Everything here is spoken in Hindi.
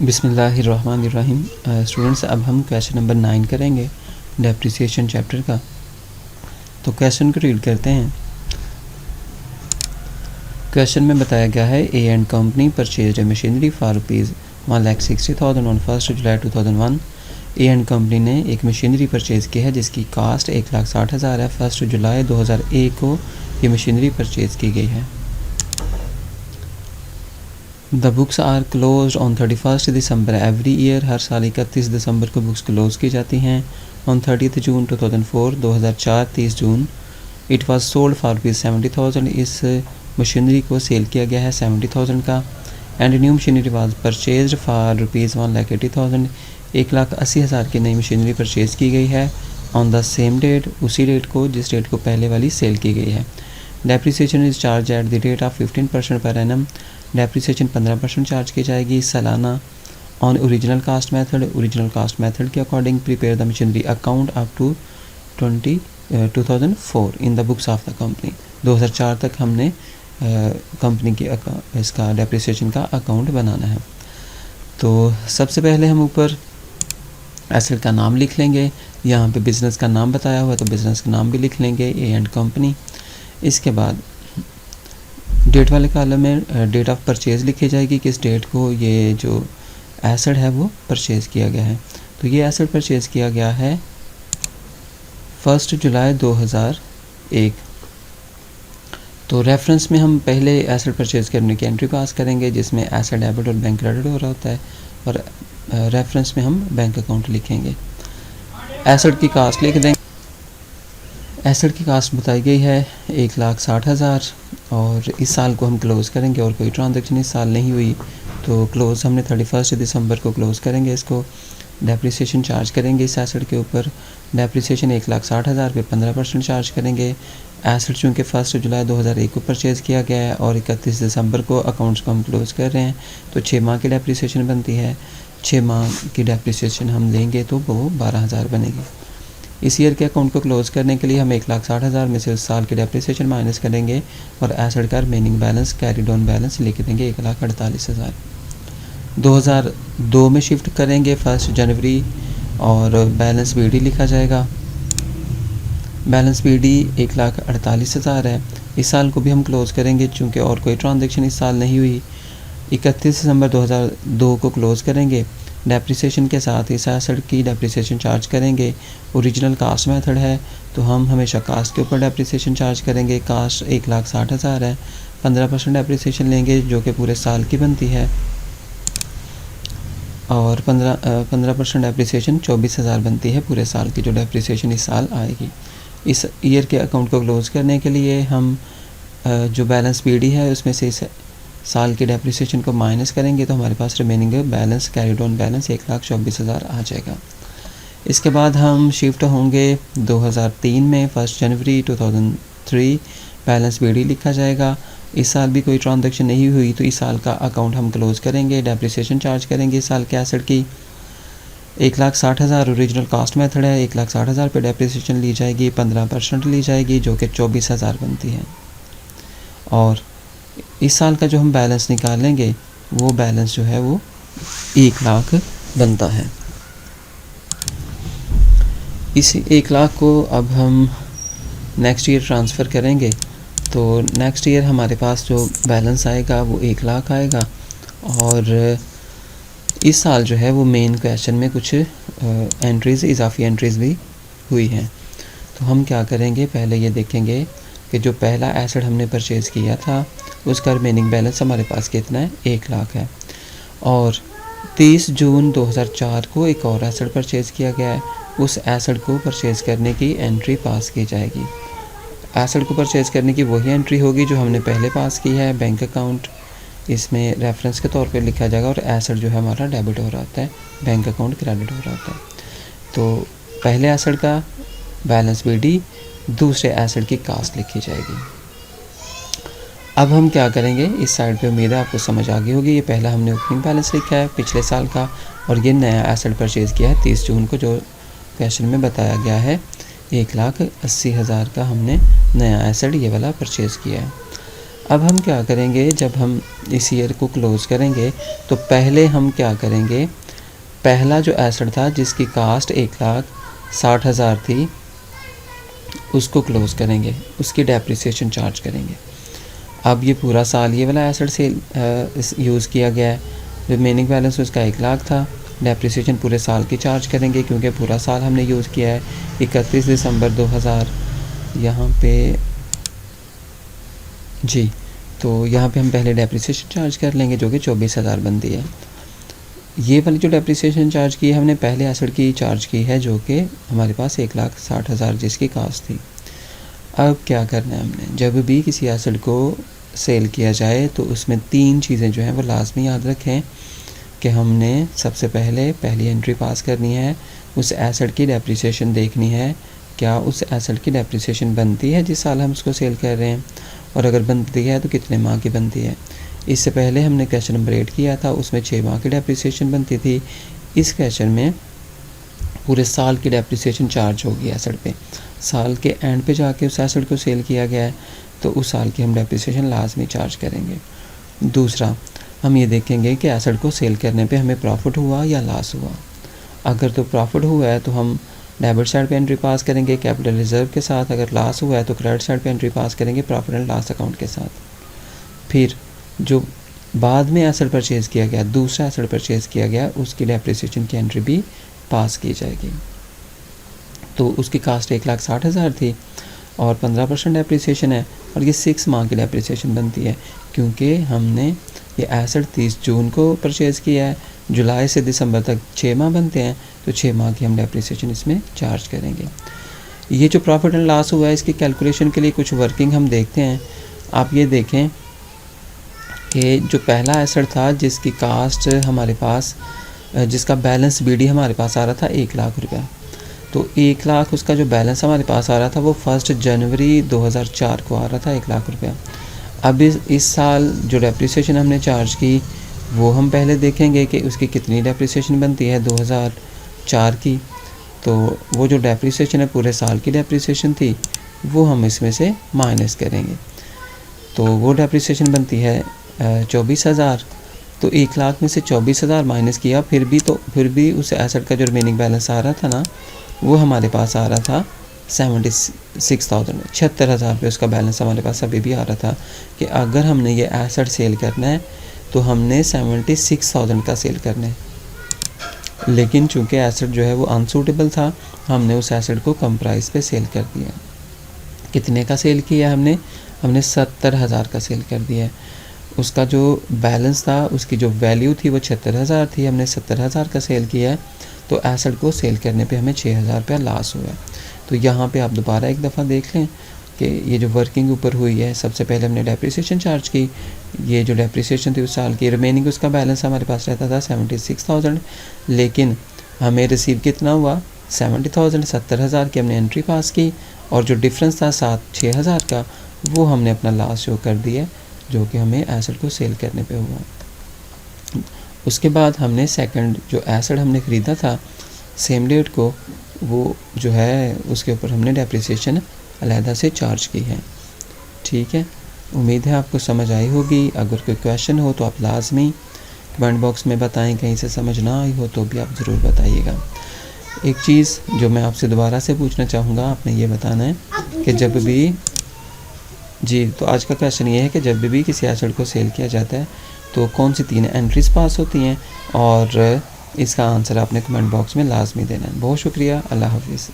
बिस्मिल्लाहिर्रहमानिर्रहीम। स्टूडेंट्स, अब हम क्वेश्चन नंबर 9 करेंगे डेप्रिसिएशन चैप्टर का। तो क्वेश्चन को रीड करते हैं। क्वेश्चन में बताया गया है A and company purchase a machinery for ₹1,60,000 on 1 July 2001। A and company ने एक मशीनरी परचेज़ की है जिसकी कास्ट 1,60,000 है। 1 जुलाई 2001 को ये मशीनरी परचेज़ की गई है। The books are close on 31 December every year. हर साल 31 दिसंबर को बुक्स क्लोज की जाती हैं। On 30 June 2004 2004 30 June it was sold for ₹70,000। इस मशीनरी को सेल किया गया है 70,000 का। And new machinery was purchased for ₹1,80,000। 1,80,000 की नई मशीनरी परचेज़ की गई है। ऑन द सेम डेट, उसी डेट को जिस डेट को पहले वाली सेल की गई है। Depreciation is charge at the rate of 15% per annum. Depreciation 15% charge की जाएगी सालाना। On original cost method, original cost method के according prepare the machinery account up to 2004 in the books of the company. 2004 तक हमने कंपनी की इसका डेप्रिसिएशन का अकाउंट बनाना है। तो सबसे पहले हम ऊपर एसेट का नाम लिख लेंगे। यहाँ पे बिज़नेस का नाम बताया हुआ है तो बिज़नेस का नाम भी लिख लेंगे, ए एंड कंपनी। इसके बाद डेट वाले कॉलम में डेट ऑफ परचेज़ लिखी जाएगी, किस डेट को ये जो एसेट है वो परचेज़ किया गया है। तो ये एसेट परचेज़ किया गया है 1 जुलाई 2001। तो रेफरेंस में हम पहले एसेट परचेज़ करने की एंट्री पास करेंगे जिसमें एसेट डेबिट और बैंक क्रेडिट हो रहा होता है, और रेफरेंस में हम बैंक अकाउंट लिखेंगे। एसेट की कास्ट लिख देंगे। एसेट की कास्ट बताई गई है 1,60,000 और इस साल को हम क्लोज़ करेंगे और कोई ट्रांजैक्शन इस साल नहीं हुई तो क्लोज़ हमने 31 दिसंबर को क्लोज़ करेंगे इसको। डेप्रिसिएशन चार्ज करेंगे इस एसेट के ऊपर। डेप्रिसिएशन 1,60,000 पे 15% चार्ज करेंगे। एसेट चूँकि 1 जुलाई 2001 को परचेज़ किया गया है और 31 दिसंबर को अकाउंट्स को हम क्लोज़ कर रहे हैं तो 6 माह की डेप्रिसिएशन बनती है। 6 माह की डेप्रिसिएशन हम लेंगे तो वो 12,000 बनेगी। इस ईयर के अकाउंट को क्लोज़ करने के लिए हम 1,60,000 में से उस साल की डेप्रिसिएशन माइनस करेंगे और एसेट का remaining balance carried on balance लिख देंगे 1,48,000। 2002 में शिफ्ट करेंगे 1 जनवरी और बैलेंस बीडी लिखा जाएगा। बैलेंस बीडी 1,48,000 है। इस साल को भी हम क्लोज़ करेंगे चूँकि और कोई ट्रांजैक्शन इस साल नहीं हुई। 31 दिसंबर 2002 को क्लोज़ करेंगे। डेप्रिसिएशन के साथ इस एसेट की डेप्रिसिएशन चार्ज करेंगे। ओरिजिनल कास्ट मेथड है तो हम हमेशा कास्ट के ऊपर डेप्रिसिएशन चार्ज करेंगे। कास्ट 1,60,000 है। 15% डेप्रिसिएशन लेंगे जो कि पूरे साल की बनती है और 15% डेप्रिसिएशन 24,000 बनती है पूरे साल की जो डेप्रिसिएशन इस साल आएगी। इस ईयर के अकाउंट को क्लोज़ करने के लिए हम जो बैलेंस बीडी है उसमें से इस साल की डेप्रिसिएशन को माइनस करेंगे तो हमारे पास remaining balance carried on balance 1,24,000 आ जाएगा। इसके बाद हम शिफ्ट होंगे 2003 में 1 जनवरी 2003। बैलेंस बीडी लिखा जाएगा। इस साल भी कोई ट्रांजैक्शन नहीं हुई तो इस साल का अकाउंट हम क्लोज़ करेंगे। डेप्रिसिएशन चार्ज करेंगे इस साल के एसेट की 1,60,000। ओरिजिनल कास्ट मेथड है। 1,60,000 पे डेप्रिसिएशन ली जाएगी, 15% ली जाएगी जो कि 24,000 बनती है। और इस साल का जो हम बैलेंस निकालेंगे वो बैलेंस जो है वो 1,00,000 बनता है। इस 1,00,000 को अब हम नेक्स्ट ईयर ट्रांसफ़र करेंगे तो नेक्स्ट ईयर हमारे पास जो बैलेंस आएगा वो 1,00,000 आएगा। और इस साल जो है वो मेन क्वेश्चन में कुछ एंट्रीज़, इजाफी एंट्रीज़ भी हुई हैं। तो हम क्या करेंगे, पहले ये देखेंगे कि जो पहला एसेट हमने परचेज़ किया था उसका रिमेनिंग बैलेंस हमारे पास कितना है, 1,00,000 है। और 30 जून 2004 को एक और एसेट परचेज़ किया गया है। उस एसेट को परचेज़ करने की एंट्री पास की जाएगी। एसेट को परचेज़ करने की वही एंट्री होगी जो हमने पहले पास की है। बैंक अकाउंट इसमें रेफरेंस के तौर पे लिखा जाएगा और एसेट जो है हमारा डेबिट हो रहा होता है, बैंक अकाउंट क्रेडिट हो रहा होता है। तो पहले एसेट का बैलेंस बीडी, दूसरे एसेट की कास्ट लिखी जाएगी। अब हम क्या करेंगे, इस साइड पे उम्मीद है आपको समझ आ गई होगी। ये पहला हमने ओपनिंग बैलेंस लिखा है पिछले साल का और ये नया एसेट परचेज़ किया है 30 जून को जो क्वेश्चन में बताया गया है। 1,80,000 का हमने नया एसेट ये वाला परचेज़ किया है। अब हम क्या करेंगे, जब हम इस ईयर को क्लोज़ करेंगे तो पहले हम क्या करेंगे, पहला जो एसेट था जिसकी कास्ट 1,60,000 थी उसको क्लोज़ करेंगे, उसकी डेप्रिसिएशन चार्ज करेंगे। अब ये पूरा साल ये वाला एसेट से यूज़ किया गया है, रिमेनिंग बैलेंस उसका 1,00,000 था, डेप्रिसिएशन पूरे साल की चार्ज करेंगे क्योंकि पूरा साल हमने यूज़ किया है। 31 दिसंबर 2000 यहाँ पे जी, तो यहाँ पे हम पहले डेप्रिसिएशन चार्ज कर लेंगे जो कि 24,000 बनती है। ये वाली जो डेप्रिसिएशन चार्ज की है हमने पहले एसेट की चार्ज की है जो कि हमारे पास 1,60,000 जिसकी कास्ट थी। अब क्या करना है हमने, जब भी किसी एसेट को सेल किया जाए तो उसमें 3 चीज़ें जो हैं वो लाजमी याद रखें कि हमने सबसे पहले पहली एंट्री पास करनी है, उस एसेट की डेप्रिसिएशन देखनी है, क्या उस एसेट की डेप्रिसिएशन बनती है जिस साल हम उसको सेल कर रहे हैं, और अगर बनती है तो कितने माह की बनती है। इससे पहले हमने क्वेश्चन नंबर 8 किया था, उसमें 6 माह की डेप्रिसिएशन बनती थी। इस क्वेश्चन में पूरे साल की डेप्रिसिएशन चार्ज होगी एसेट पे, साल के एंड पे जाके उस एसेट को सेल किया गया है तो उस साल की हम डेप्रिसिएशन लाजमी चार्ज करेंगे। दूसरा, हम ये देखेंगे कि एसेट को सेल करने पे हमें प्रॉफिट हुआ या लॉस हुआ। अगर तो प्रॉफिट हुआ है तो हम डेबिट साइड पे एंट्री पास करेंगे कैपिटल रिजर्व के साथ, अगर लॉस हुआ है तो क्रेडिट साइड पे एंट्री पास करेंगे प्रॉफिट एंड लॉस अकाउंट के साथ। फिर जो बाद में एसेट परचेज़ किया गया, दूसरा एसेट परचेज़ किया गया, उसकी डेप्रिसिएशन की एंट्री भी पास की जाएगी। तो उसकी कास्ट 1,60,000 थी और 15% डेप्रिसिएशन है और ये 6 माह की डेप्रिसिएशन बनती है क्योंकि हमने ये एसेट 30 जून को परचेज़ किया है, जुलाई से दिसंबर तक 6 माह बनते हैं तो 6 माह की हम डेप्रिसिएशन इसमें चार्ज करेंगे। ये जो प्रॉफिट एंड लॉस हुआ है इसकी कैलकुलेशन के लिए कुछ वर्किंग हम देखते हैं। आप ये देखें कि जो पहला एसेट था जिसकी कास्ट हमारे पास, जिसका बैलेंस बीडी हमारे पास आ रहा था 1,00,000 रुपया, तो 1,00,000 उसका जो बैलेंस हमारे पास आ रहा था वो 1 जनवरी 2004 को आ रहा था 1,00,000 रुपया। अब इस साल जो डेप्रिसिएशन हमने चार्ज की वो हम पहले देखेंगे कि उसकी कितनी डेप्रिसिएशन बनती है 2004 की, तो वो जो डेप्रिसिएशन है पूरे साल की डेप्रिसिएशन थी वो हम इसमें से माइनस करेंगे, तो वो डेप्रिसिएशन बनती है 24,000। तो 1,00,000 में से 24,000 माइनस किया, फिर भी उस एसेट का जो रिमेनिंग बैलेंस आ रहा था ना वो हमारे पास आ रहा था 76,000 रुपये उसका बैलेंस हमारे पास अभी भी आ रहा था कि अगर हमने ये एसेट सेल करना है तो हमने 76,000 का सेल करना है। लेकिन चूंकि एसेट जो है वो अनसूटेबल था, हमने उस एसेट को कम प्राइस पे सेल कर दिया। कितने का सेल किया हमने 70,000 का सेल कर दिया है। उसका जो बैलेंस था, उसकी जो वैल्यू थी वो 76,000 थी, हमने 70,000 का सेल किया है, तो एसेट को सेल करने पे हमें 6,000 रुपया लॉस हुआ। तो यहाँ पे आप दोबारा एक दफ़ा देख लें कि ये जो वर्किंग ऊपर हुई है, सबसे पहले हमने डेप्रिसिएशन चार्ज की, ये जो डेप्रिसिएशन थी उस साल की, रिमेनिंग उसका बैलेंस हमारे पास रहता था 76,000, लेकिन हमें रिसीव कितना हुआ 70,000, 70,000 की हमने एंट्री पास की और जो डिफरेंस था 6,000 का वो हमने अपना लॉस शो कर दिया जो कि हमें एसेट को सेल करने पे हुआ। उसके बाद हमने सेकंड जो एसेट हमने ख़रीदा था सेम डेट को, वो जो है उसके ऊपर हमने डेप्रिसिएशन अलहदा से चार्ज की है। ठीक है, उम्मीद है आपको समझ आई होगी। अगर कोई क्वेश्चन हो तो आप लाजमी कमेंट बॉक्स में बताएं, कहीं से समझ ना आई हो तो भी आप ज़रूर बताइएगा। एक चीज़ जो मैं आपसे दोबारा से पूछना चाहूँगा, आपने ये बताना है कि जब भी तो आज का क्वेश्चन ये है कि जब भी किसी एसेट को सेल किया जाता है तो कौन सी 3 एंट्रीज पास होती हैं, और इसका आंसर आपने कमेंट बॉक्स में लाजमी देना है। बहुत शुक्रिया, अल्लाह हाफिज़।